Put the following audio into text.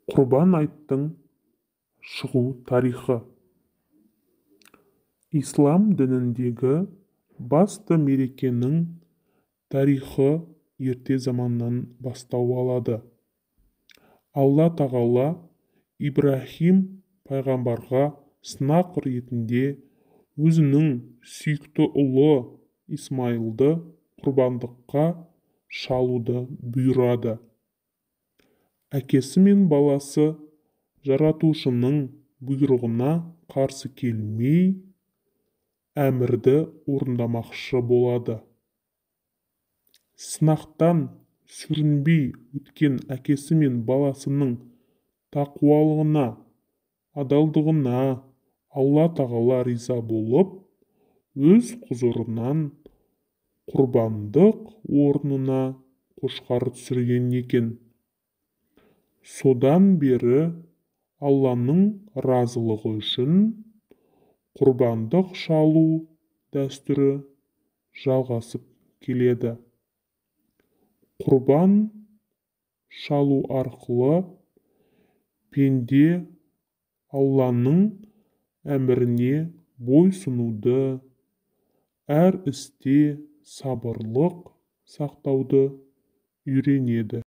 Құрбан айттың шығу тарихы. Ислам дініндегі басты мерекенің тарихы ерте заманнан бастау алады. Алла тағала Ибрахим пайғамбарға сынақ ретінде өзінің сүйікті ұлы Исмайылды құрбандыққа шалуды бұйырады. Әкесі мен баласы жаратушының бұйрығына қарсы келмей, әмірді орындамақшы болады. Сынақтан сүрінбей өткен әкесі мен баласының тақуалығына, адалдығына Алла тағала риза болып, өз құзырынан құрбандық орнына қошқар түсірген екен. Содан бері Алланың разылығы үшін құрбандық шалу дәстүрі жалғасып келеді. Құрбан шалу арқылы пенде Алланың әміріне бойсұнуды, әр істе сабырлық сақтауды үйренеді.